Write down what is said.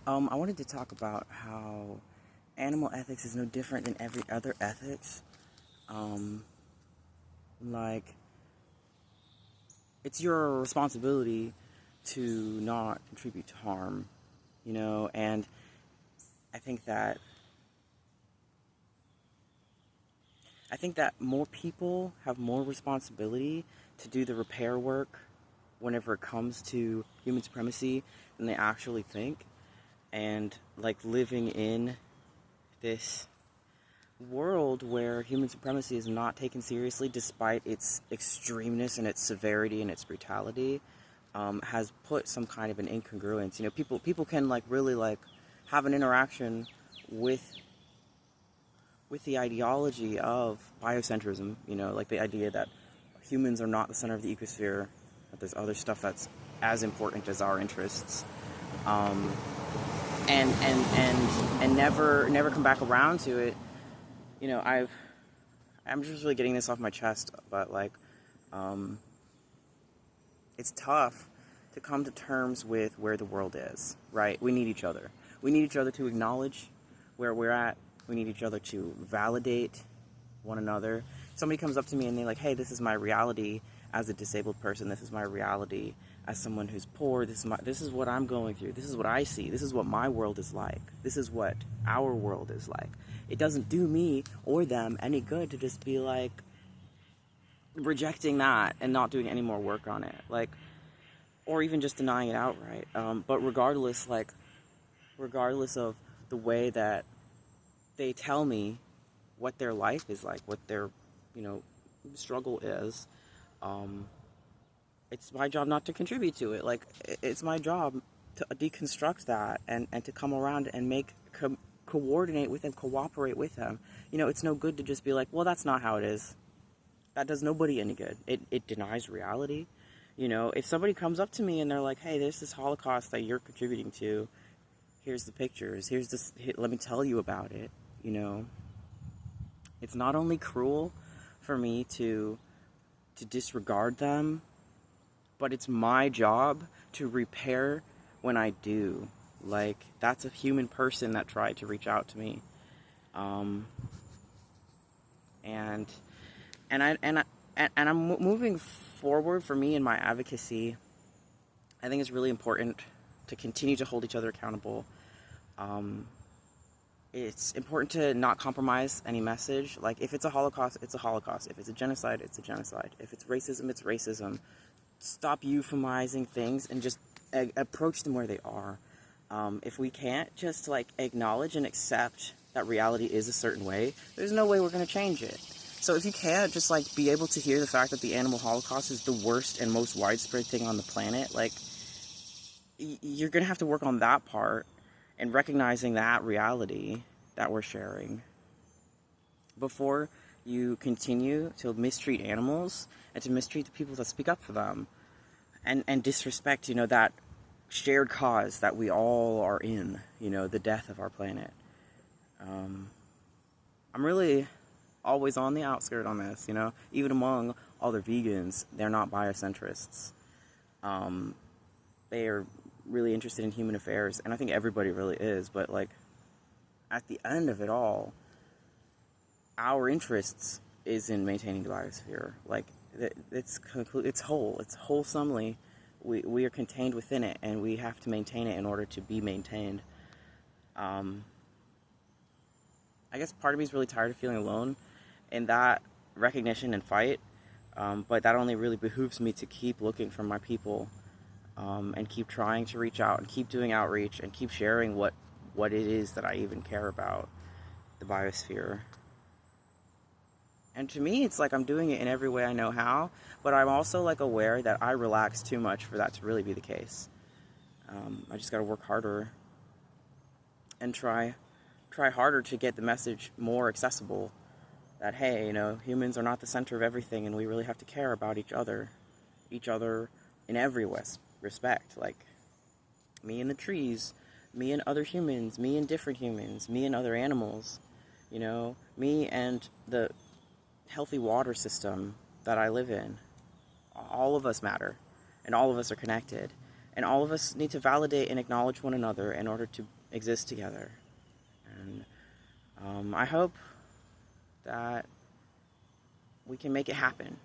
I wanted to talk about how animal ethics is no different than every other ethics. Um, like, it's your responsibility to not contribute to harm, and I think that I think that more people have more responsibility to do the repair work whenever it comes to human supremacy than they actually think. And like living in this world where human supremacy is not taken seriously despite its extremeness and its severity and its brutality, has put some kind of an incongruence. People can like really like have an interaction with the ideology of biocentrism, like the idea that humans are not the center of the ecosphere, that there's other stuff that's as important as our interests, um, and never come back around to it. I'm just really getting this off my chest, but like, it's tough to come to terms with where the world is, right? We need each other. We need each other to acknowledge where we're at. We need each other to validate one another. Somebody comes up to me and they're like, hey, this is my reality as a disabled person. This is my reality as someone who's poor. This is what I'm going through. This is what I see. This is what my world is like. This is what our world is like. It doesn't do me or them any good to just be like rejecting that and not doing any more work on it. Like, or even just denying it outright. But regardless of the way that they tell me what their life is like, what their, struggle is, it's my job not to contribute to it. Like, it's my job to deconstruct that and to come around and coordinate with them, cooperate with them. It's no good to just be like, well, that's not how it is. That does nobody any good. It denies reality. If somebody comes up to me and they're like, hey, there's this Holocaust that you're contributing to, here's the pictures, let me tell you about it, it's not only cruel for me to disregard them, but it's my job to repair when I do. Like, that's a human person that tried to reach out to me. And I'm moving forward. For me in my advocacy, I think it's really important to continue to hold each other accountable. It's important to not compromise any message. Like, if it's a Holocaust, it's a Holocaust. If it's a genocide, it's a genocide. If it's racism, it's racism. Stop euphemizing things and just approach them where they are. If we can't just like acknowledge and accept that reality is a certain way, there's no way we're going to change it. So if you can't just like be able to hear the fact that the animal holocaust is the worst and most widespread thing on the planet, like, you're going to have to work on that part and recognizing that reality that we're sharing before you continue to mistreat animals and to mistreat the people that speak up for them and disrespect, that shared cause that we all are in, the death of our planet. I'm really always on the outskirt on this, even among other vegans, they're not biocentrists. They are really interested in human affairs, and I think everybody really is, but like, at the end of it all, our interests is in maintaining the biosphere. Like, it's wholesomely, we are contained within it, and we have to maintain it in order to be maintained. I guess part of me is really tired of feeling alone in that recognition and fight, but that only really behooves me to keep looking for my people, and keep trying to reach out and keep doing outreach and keep sharing what it is that I even care about, the biosphere. And to me, it's like I'm doing it in every way I know how, but I'm also like aware that I relax too much for that to really be the case. I just got to work harder and try harder to get the message more accessible that, hey, humans are not the center of everything, and we really have to care about each other in every respect. Like, me and the trees, me and other humans, me and different humans, me and other animals, me and the healthy water system that I live in. All of us matter, and all of us are connected. And all of us need to validate and acknowledge one another in order to exist together. And I hope that we can make it happen.